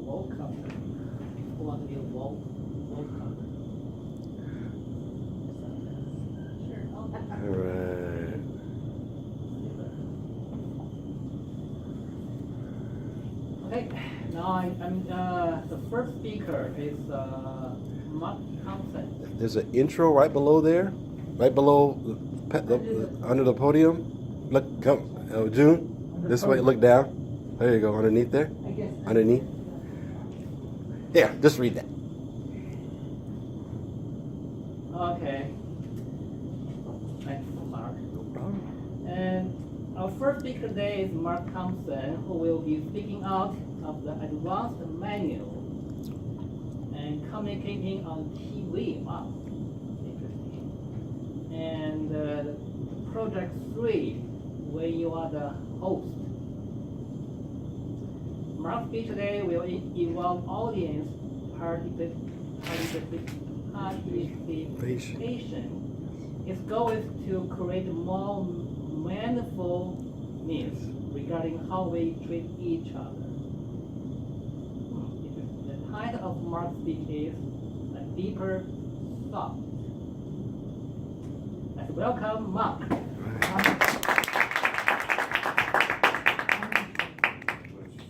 wall counter. Who want to be a wall counter? All right. Okay, now I'm the first speaker is Mark Thompson. There's an intro right below there, right below under the podium. Look, come, June. This way. Look down. There you go. Underneath there. Underneath. Yeah, just read that. Okay. Thanks, Mark. And our first speaker today is Mark Thompson, who will be speaking out of the advanced manual and communicating on TV. Wow, interesting. And project 3, where you are the host. Mark's speech today will involve audience participation. Its goal is to create more mindfulness regarding how we treat each other. The title of Mark's speech is A Deeper Thought. Let's welcome Mark.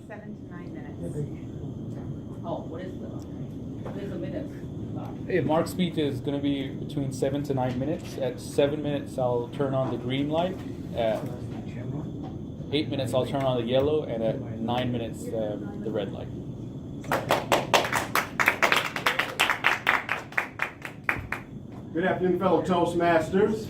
7 to 9 minutes. Oh, what is the minutes? Hey, Mark's speech is going to be between 7 to 9 minutes. At 7 minutes, I'll turn on the green light. At 8 minutes, I'll turn on the yellow, and at 9 minutes, the red light. Good afternoon, fellow Toastmasters.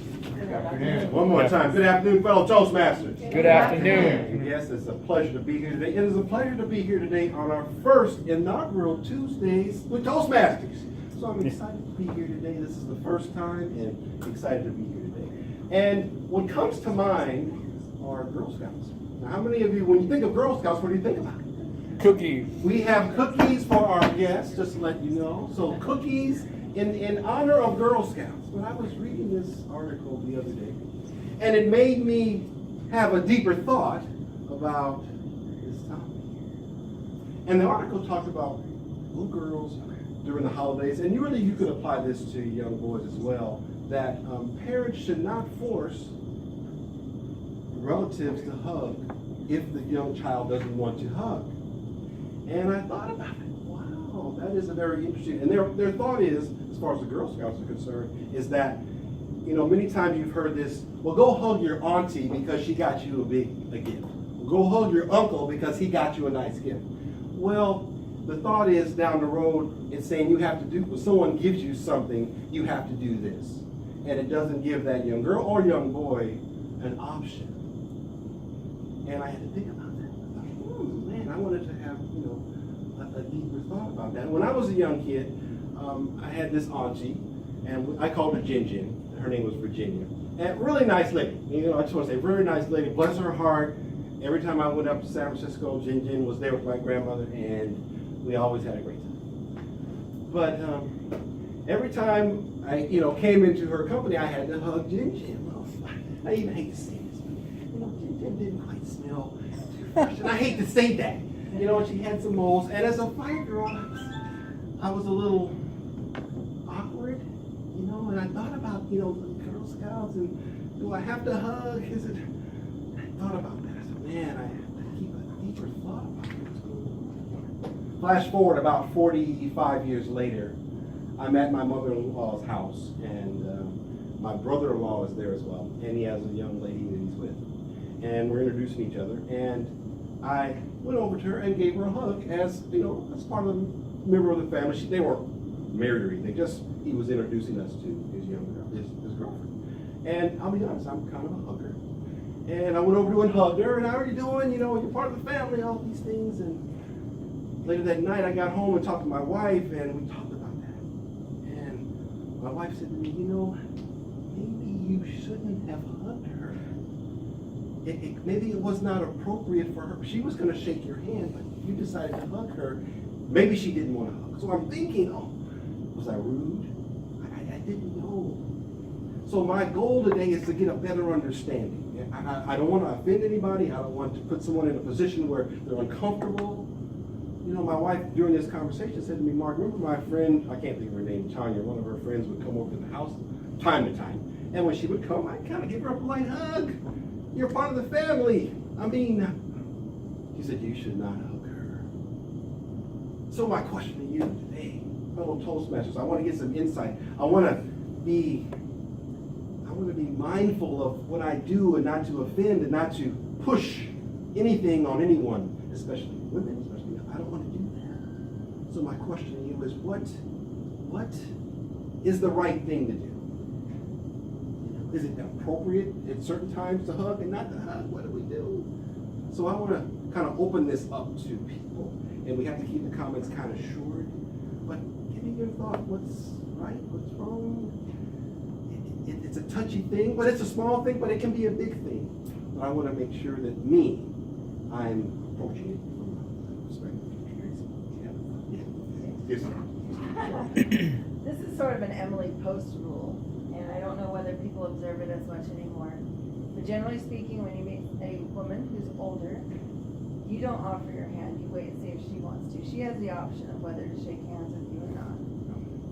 One more time. Good afternoon, fellow Toastmasters. Good afternoon. Yes, it's a pleasure to be here today. It is a pleasure to be here today on our first inaugural Tuesdays with Toastmasters. So I'm excited to be here today. This is the first time and excited to be here today. And what comes to mind are Girl Scouts. Now, how many of you, when you think of Girl Scouts, what do you think about? Cookies. We have cookies for our guests, just to let you know. So cookies in honor of Girl Scouts. When I was reading this article the other day, and it made me have a deeper thought about this topic. And the article talked about little girls during the holidays, and you could apply this to young boys as well, that parents should not force relatives to hug if the young child doesn't want to hug. And I thought about it. Wow, that is a very interesting. And their thought is, as far as the Girl Scouts are concerned, is that, you know, many times you've heard this, well, go hug your auntie because she got you a gift. Go hug your uncle because he got you a nice gift. Well, the thought is down the road, it's saying you have to do, when someone gives you something, you have to do this. And it doesn't give that young girl or young boy an option. And I had to think about that. I thought, man, I wanted to have, you know, a deeper thought about that. When I was a young kid, I had this auntie, and I called her Jin Jin. Her name was Virginia. And really nice lady. You know, I just want to say, very nice lady. Bless her heart. Every time I went up to San Francisco, Jin Jin was there with my grandmother, and we always had a great time. But every time I, you know, came into her company, I had to hug Jin Jin. Well, I even hate to say this, but you know, Jin Jin didn't quite smell too fresh, and I hate to say that. You know, she had some moles, and as a fire girl, I was a little awkward, you know, and I thought about, you know, the Girl Scouts, and do I have to hug? Is it? I thought about that. I said, man, I have to keep a deeper thought about this. Flash forward about 45 years later, I'm at my mother-in-law's house, and my brother-in-law is there as well, and he has a young lady that he's with, and we're introducing each other, and I went over to her and gave her a hug as, you know, as part of a member of the family. They weren't married or anything, he was introducing us to his his girlfriend. And I'll be honest, I'm kind of a hugger. And I went over to her and hugged her, and how are you doing? You know, you're part of the family, all these things. And later that night, I got home and talked to my wife, and we talked about that. And my wife said to me, you know, maybe you shouldn't have hugged her. Maybe it was not appropriate for her. She was going to shake your hand, but you decided to hug her. Maybe she didn't want to hug. So I'm thinking, oh, was I rude? I didn't know. So my goal today is to get a better understanding. I don't want to offend anybody. I don't want to put someone in a position where they're uncomfortable. You you know, my wife during this conversation said to me, Mark, remember my friend, I can't think of her name, Tanya, one of her friends would come over to the house time to time. And when she would come, I'd kind of give her a polite hug. You're part of the family. I mean, she said, you should not hug her. So my question to you today, fellow Toastmasters, I want to get some insight. I want to be mindful of what I do and not to offend and not to push anything on anyone, especially women, especially. I don't want to do that. So my question to you is, what is the right thing to do? Is it appropriate at certain times to hug and not to hug? What do we do? So I want to kind of open this up to people, and we have to keep the comments kind of short. But give me your thought. What's right? What's wrong? It's a touchy thing, but it's a small thing, but it can be a big thing. But I want to make sure that I'm approaching it from a perspective. Yes, sir. This is sort of an Emily Post rule, and I don't know whether people observe it as much anymore. But generally speaking, when you meet a woman who's older, you don't offer your hand. You wait and see if she wants to. She has the option of whether to shake hands with you or not.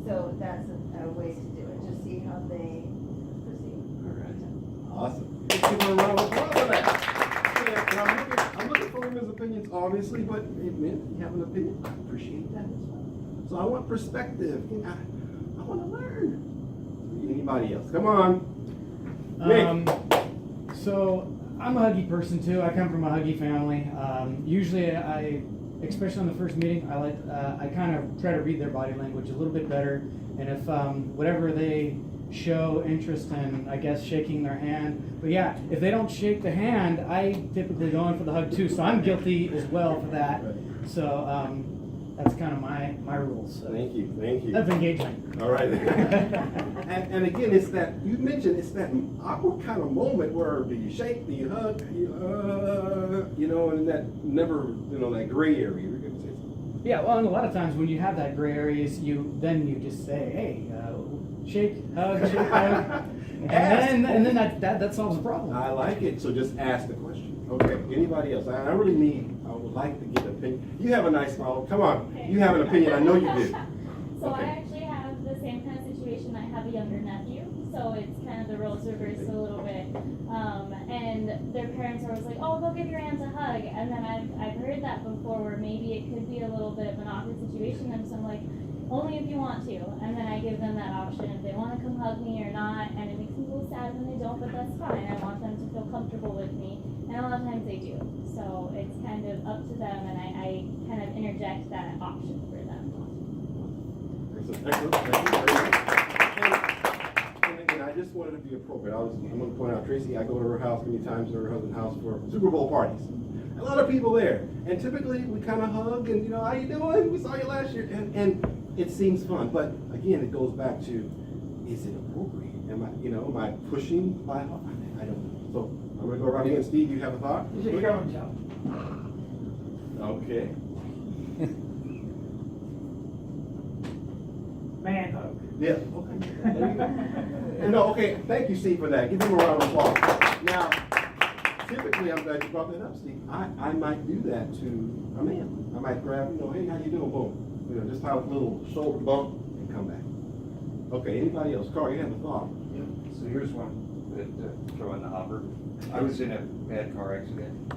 So that's a way to do it. Just see how they proceed. All right. Awesome. Let's give her a round of applause for that. Yeah, I'm looking for women's opinions, obviously, but hey, men, you have an opinion. I appreciate that as well. So I want perspective. I want to learn. Anybody else? Come on. Nick. So I'm a huggy person too. I come from a huggy family. Usually, especially on the first meeting, I kind of try to read their body language a little bit better. And if whatever they show interest in, I guess, shaking their hand. But yeah, if they don't shake the hand, I typically go in for the hug too. So I'm guilty as well for that. So that's kind of my rules. Thank you. Of engagement. All right. and again, it's that, you mentioned, it's that awkward kind of moment where do you shake, do you hug, you know, and that never, that gray area. You're going to say something. Yeah, well, and a lot of times when you have that gray areas, you just say, hey, shake, hug, and then that solves the problem. I like it. So just ask the question. Okay. Anybody else? I would like to get an opinion. You have a nice smile. Come on. Okay. You have an opinion. I know you do. So Okay. I actually have the same kind of situation. I have a younger nephew, so it's kind of the roles reversed a little bit. And their parents are always like, "Oh, go give your aunt a hug," and then I've heard that before, where maybe it could be a little bit of an awkward situation. And so I'm like, only if you want to. And then I give them that option if they want to come hug me or not. And it makes me a little sad when they don't, but that's fine. I want them to feel comfortable with me. And a lot of times they do. So it's kind of up to them, and I kind of interject that option for them. Excellent. Thank you very much. And again, I just wanted to be appropriate. I'm going to point out, Tracy, I go to her house many times, to her husband's house for Super Bowl parties. A lot of people there. And typically we kind of hug and, how you doing? We saw you last year. And it seems fun. But again, it goes back to, is it appropriate? Am I pushing my heart? I don't know. So I'm going to go around here. And Steve, you have a thought? Okay. Man hug. Yeah, okay. No, okay, thank you, Steve, for that. Give him a round of applause. Now, typically, I'm glad you brought that up, Steve. I might do that to a man. I might grab, hey, how you doing? Boom. Just have a little shoulder bump and come back. Okay, anybody else? Carl, you have a thought? Yeah. So here's one that throw in the hopper. I was in a bad car accident.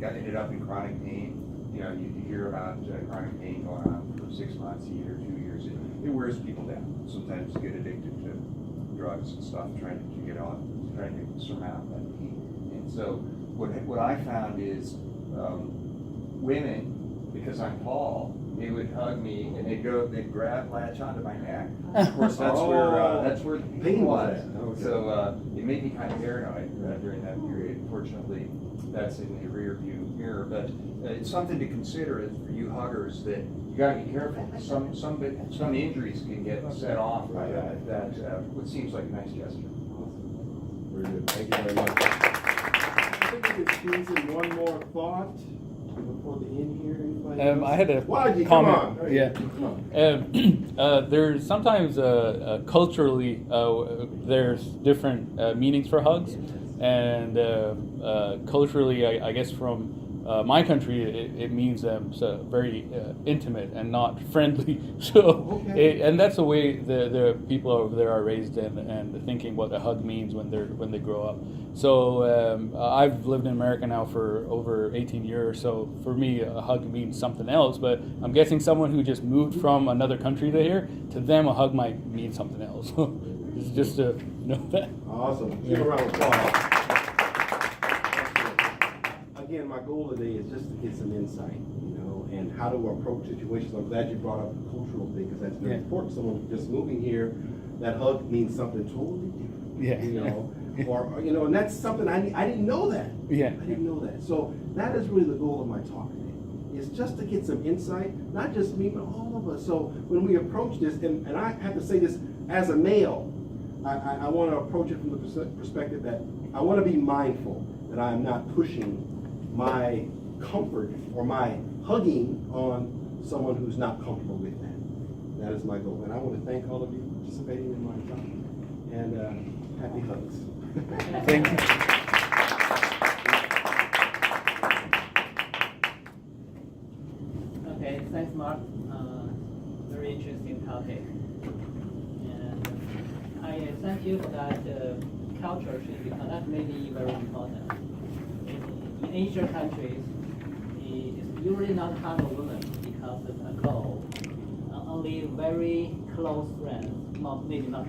Ended up in chronic pain. You hear about chronic pain going on for 6 months, a year, 2 years. It wears people down. Sometimes you get addicted to drugs and stuff, trying to surmount that pain. And so what I found is women, because I'm tall, they would hug me and they'd latch onto my neck. Of course, that's where the pain was. Okay. So it made me kind of paranoid during that period. Fortunately, that's in the rear view mirror, but it's something to consider for you huggers that you got to be careful. Some injuries can get set off by that. What seems like a nice gesture. Very good. Thank you very much. I think we can squeeze in one more thought before the end here. Anybody else? I had a Why'd you comment. come on? Yeah. Come on. There's sometimes culturally there's different meanings for hugs, and culturally, I guess from my country, it means so very intimate and not friendly. So, Okay. and that's the way the people over there are raised and thinking what a hug means when they grow up. So I've lived in America now for over 18 years. So for me, a hug means something else. But I'm guessing someone who just moved from another country to here, to them a hug might mean something else. It's just to know that. Awesome. Give a round of applause. Again, my goal today is just to get some insight, and how to approach situations. I'm glad you brought up the cultural thing, because that's very important. Someone just moving here, that hug means something totally different. Yeah. Or and that's something I didn't know that. Yeah. I didn't know that. So that is really the goal of my talk today, is just to get some insight, not just me, but all of us. So when we approach this, and I have to say this as a male, I want to approach it from the perspective that I want to be mindful that I am not pushing my comfort or my hugging on someone who's not comfortable with that. That is my goal. And I want to thank all of you for participating in my talk. And happy hugs. Thank you. Okay, thanks, Mark. Very interesting topic. And I thank you for that culture shift, because that may be very important. In Asian countries, it's usually not hug a woman because of a goal. Only very close friends, maybe not